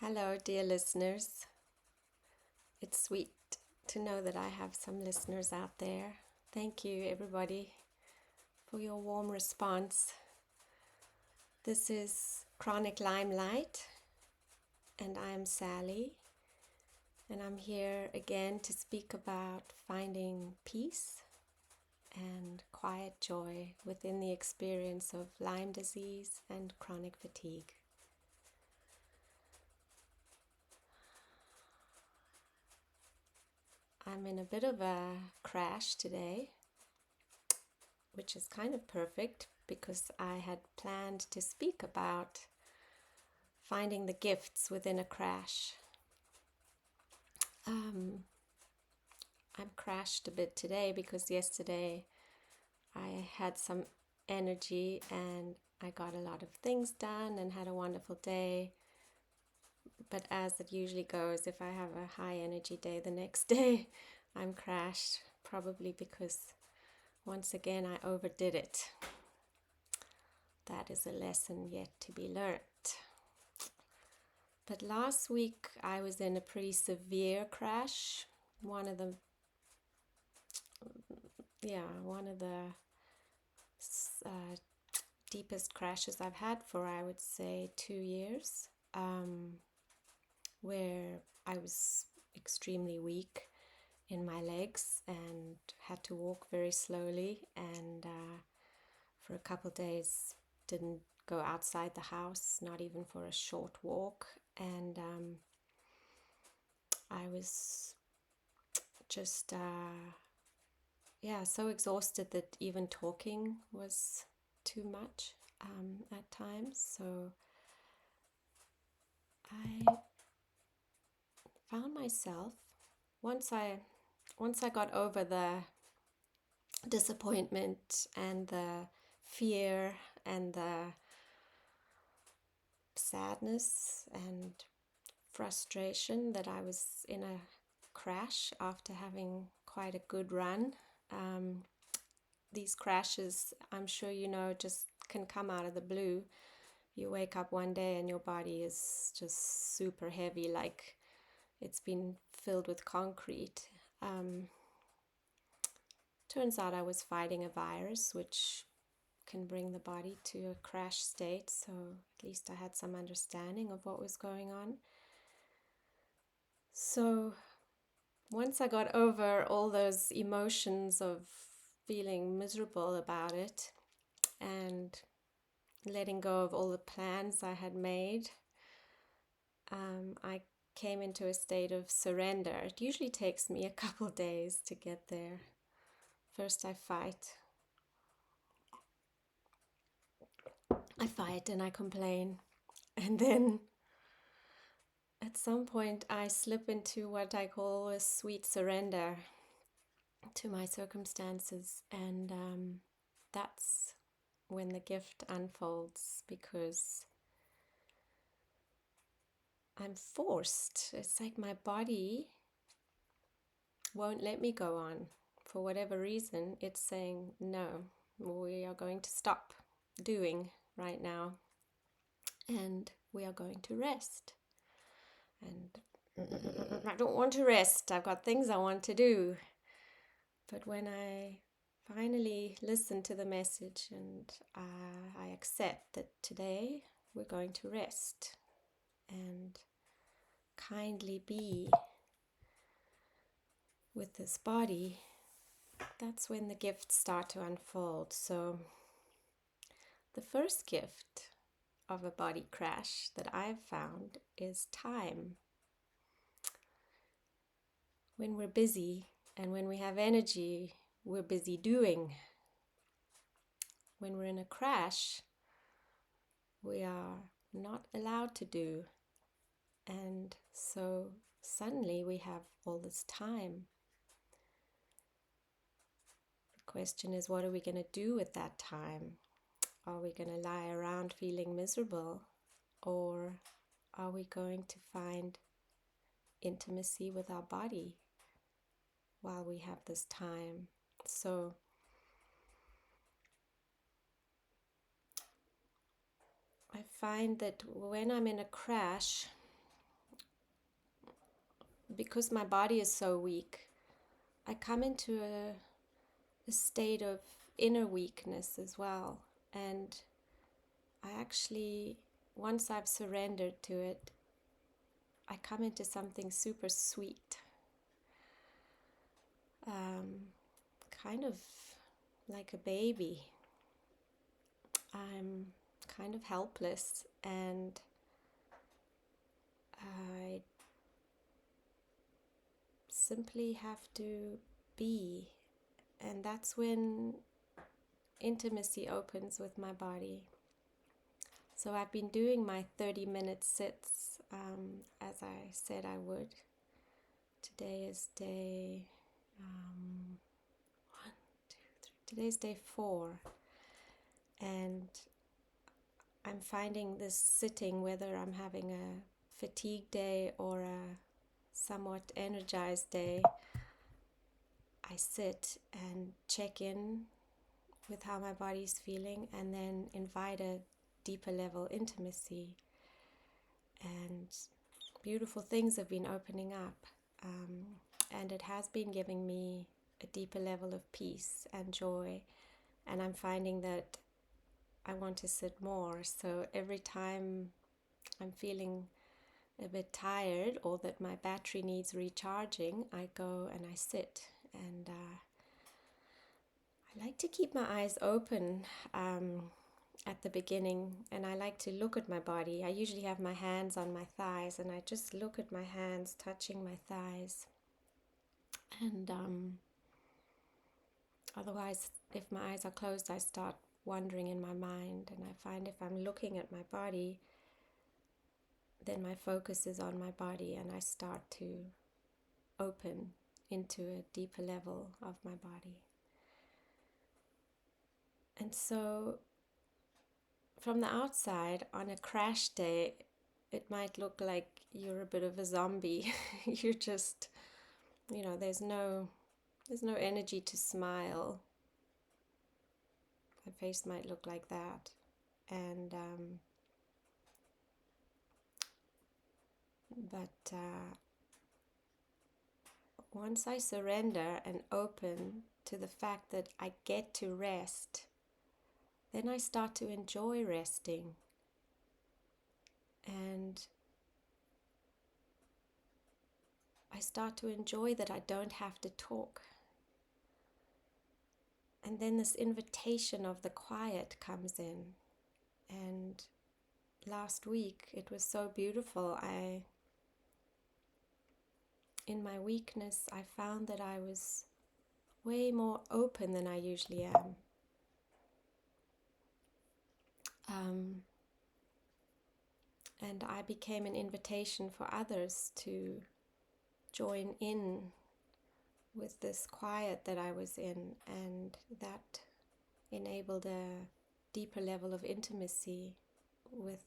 Hello, dear listeners. It's sweet to know that I have some listeners out there. Thank you, everybody, for your warm response. This is Chronic Lyme Light, and I'm Sally, and I'm here again to speak about finding peace and quiet joy within the experience of Lyme disease and chronic fatigue. I'm in a bit of a crash today, which is kind of perfect because I had planned to speak about finding the gifts within a crash. I'm crashed a bit today because yesterday I had some energy and I got a lot of things done and had a wonderful day. But as it usually goes, if I have a high energy day the next day, I'm crashed, probably because once again I overdid it. That is a lesson yet to be learned. But last week I was in a pretty severe crash. One of the deepest crashes I've had for, I would say, 2 years, where I was extremely weak in my legs and had to walk very slowly, and for a couple days didn't go outside the house, not even for a short walk. And I was just so exhausted that even talking was too much at times. So I found myself, once I got over the disappointment and the fear and the sadness and frustration that I was in a crash after having quite a good run. These crashes, I'm sure you know, just can come out of the blue. You wake up one day and your body is just super heavy, like it's been filled with concrete. Turns out I was fighting a virus, which can bring the body to a crash state, so at least I had some understanding of what was going on. So once I got over all those emotions of feeling miserable about it and letting go of all the plans I had made, I came into a state of surrender. It usually takes me a couple days to get there. First I fight and I complain, and then at some point I slip into what I call a sweet surrender to my circumstances, and that's when the gift unfolds, because I'm forced. It's like my body won't let me go on. For whatever reason, it's saying, no, we are going to stop doing right now, and we are going to rest. And I don't want to rest. I've got things I want to do. But when I finally listen to the message and I accept that today we're going to rest and kindly be with this body, that's when the gifts start to unfold. So the first gift of a body crash that I've found is time. When we're busy and when we have energy, we're busy doing. When we're in a crash, we are not allowed to do. And so suddenly we have all this time. The question is, what are we going to do with that time? Are we going to lie around feeling miserable? Or are we going to find intimacy with our body while we have this time? So I find that when I'm in a crash, because my body is so weak, I come into a state of inner weakness as well. And I actually, once I've surrendered to it, I come into something super sweet. Kind of like a baby. I'm kind of helpless, and I simply have to be. And that's when intimacy opens with my body. So I've been doing my 30-minute sits, as I said I would. Today is day 1, 2, 3. Today's day 4, and I'm finding this sitting, whether I'm having a fatigue day or a somewhat energized day, I sit and check in with how my body's feeling, and then invite a deeper level intimacy. And beautiful things have been opening up, and it has been giving me a deeper level of peace and joy. And I'm finding that I want to sit more. So every time I'm feeling a bit tired or that my battery needs recharging, I go and I sit. And I like to keep my eyes open at the beginning, and I like to look at my body. I usually have my hands on my thighs, and I just look at my hands touching my thighs. And otherwise, if my eyes are closed, I start wandering in my mind, and I find if I'm looking at my body, then my focus is on my body, and I start to open into a deeper level of my body. And so from the outside, on a crash day, it might look like you're a bit of a zombie. You're just, there's no energy to smile. My face might look like that. And but once I surrender and open to the fact that I get to rest, then I start to enjoy resting. And I start to enjoy that I don't have to talk. And then this invitation of the quiet comes in. And last week it was so beautiful. In my weakness, I found that I was way more open than I usually am. And I became an invitation for others to join in with this quiet that I was in, and that enabled a deeper level of intimacy with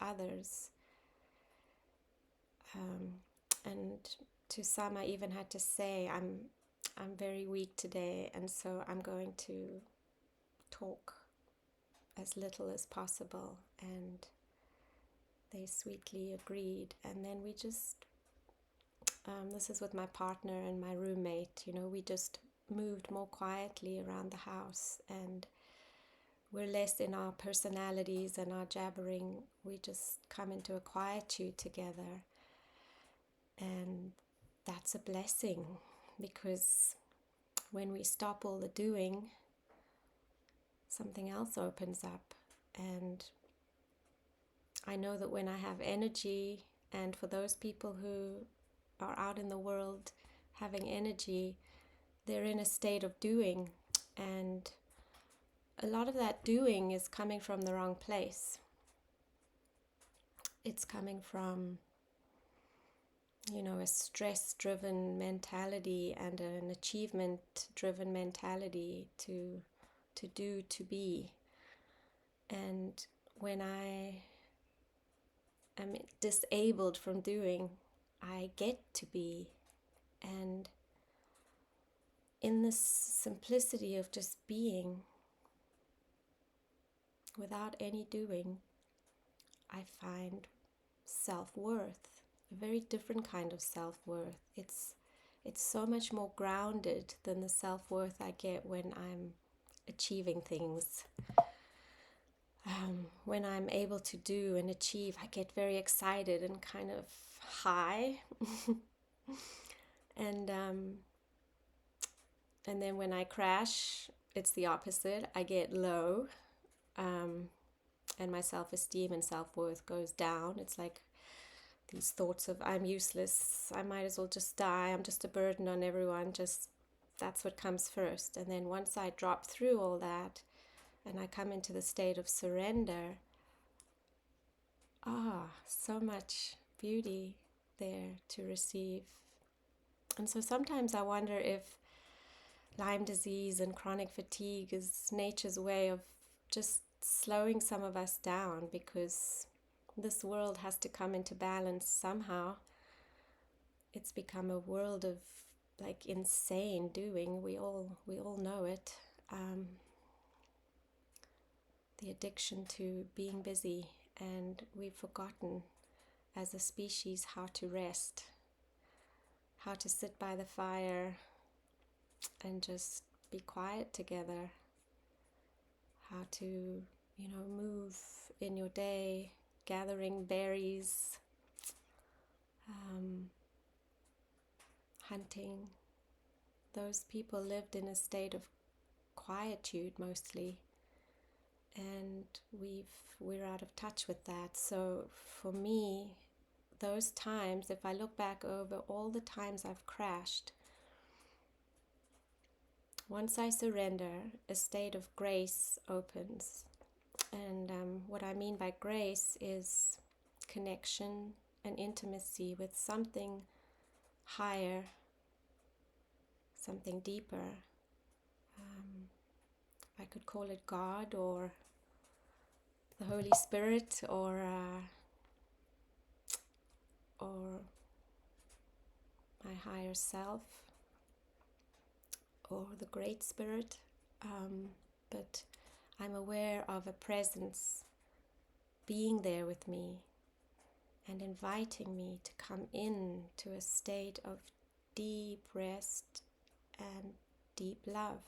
others. And to some, I even had to say, I'm very weak today, and so I'm going to talk as little as possible. And they sweetly agreed. And then we just, this is with my partner and my roommate, we just moved more quietly around the house, and we're less in our personalities and our jabbering. We just come into a quietude together. And that's a blessing, because when we stop all the doing, something else opens up. And I know that when I have energy, and for those people who are out in the world having energy, they're in a state of doing, and a lot of that doing is coming from the wrong place. It's coming from a stress-driven mentality and an achievement-driven mentality to do, to be. And when I am disabled from doing, I get to be. And in this simplicity of just being, without any doing, I find self-worth. a very different kind of self-worth. It's so much more grounded than the self-worth I get when I'm achieving things. When I'm able to do and achieve, I get very excited and kind of high. and then when I crash, it's the opposite. I get low, and my self-esteem and self-worth goes down. It's like these thoughts of I'm useless, I might as well just die, I'm just a burden on everyone, just that's what comes first. And then once I drop through all that and I come into the state of surrender, so much beauty there to receive. And so sometimes I wonder if Lyme disease and chronic fatigue is nature's way of just slowing some of us down, because this world has to come into balance somehow. It's become a world of like insane doing. We all know it. The addiction to being busy, and we've forgotten as a species how to rest, how to sit by the fire and just be quiet together, how to, move in your day, gathering berries, hunting. Those people lived in a state of quietude mostly, and we're out of touch with that. So for me, those times, if I look back over all the times I've crashed, once I surrender, a state of grace opens. And what I mean by grace is connection and intimacy with something higher, something deeper. I could call it God or the Holy Spirit or my higher self or the Great Spirit. But I'm aware of a presence being there with me and inviting me to come in to a state of deep rest and deep love.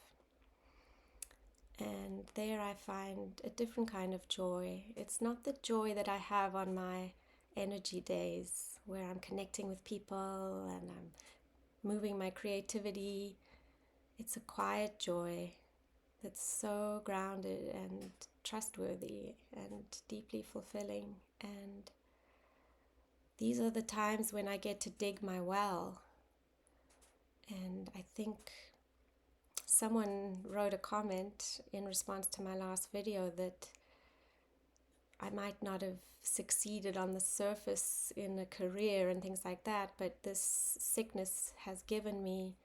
And there I find a different kind of joy. It's not the joy that I have on my energy days where I'm connecting with people and I'm moving my creativity. It's a quiet joy that's so grounded and trustworthy and deeply fulfilling. And these are the times when I get to dig my well. And I think someone wrote a comment in response to my last video that I might not have succeeded on the surface in a career and things like that, but this sickness has given me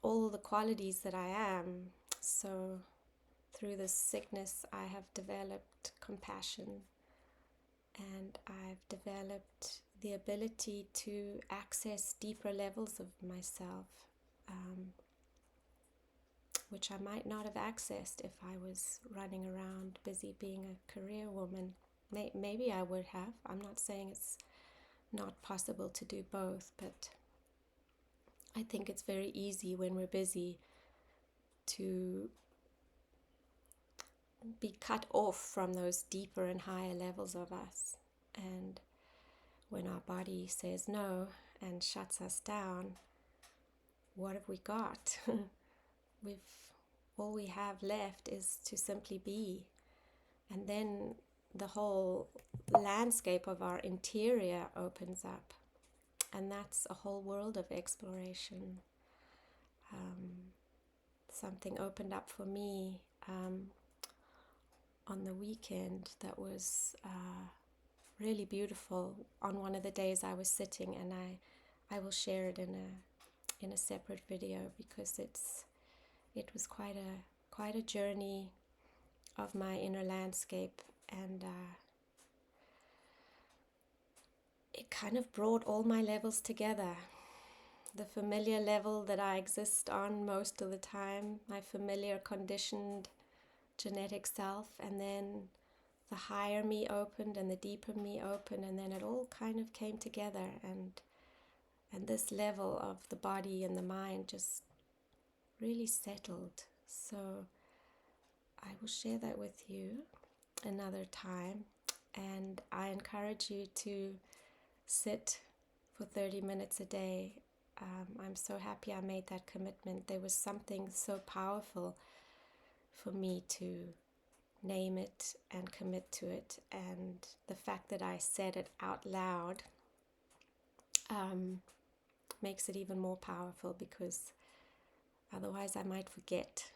all the qualities that I am. So through this sickness, I have developed compassion, and I've developed the ability to access deeper levels of myself, which I might not have accessed if I was running around busy being a career woman. Maybe I would have. I'm not saying it's not possible to do both, but I think it's very easy when we're busy to be cut off from those deeper and higher levels of us. And when our body says no and shuts us down, what have we got? All we have left is to simply be. And then the whole landscape of our interior opens up. And that's a whole world of exploration. Something opened up for me on the weekend that was really beautiful. On one of the days I was sitting, and I will share it in a separate video, because it was quite a journey of my inner landscape, and it kind of brought all my levels together. The familiar level that I exist on most of the time, my familiar conditioned genetic self, and then the higher me opened and the deeper me opened, and then it all kind of came together, and this level of the body and the mind just really settled. So I will share that with you another time, and I encourage you to sit for 30 minutes a day. I'm so happy I made that commitment. There was something so powerful for me to name it and commit to it, and the fact that I said it out loud makes it even more powerful, because otherwise I might forget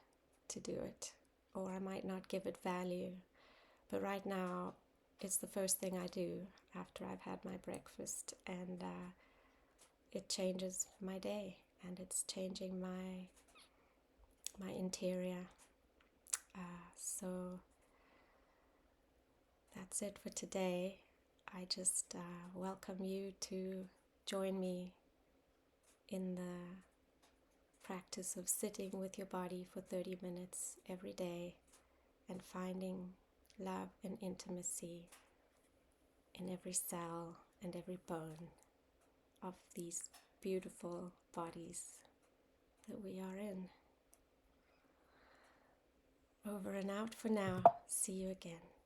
to do it, or I might not give it value. But right now it's the first thing I do after I've had my breakfast, and it changes my day, and it's changing my interior. So that's it for today. I just welcome you to join me in the practice of sitting with your body for 30 minutes every day and finding love and intimacy in every cell and every bone of these beautiful bodies that we are in. Over and out for now. See you again.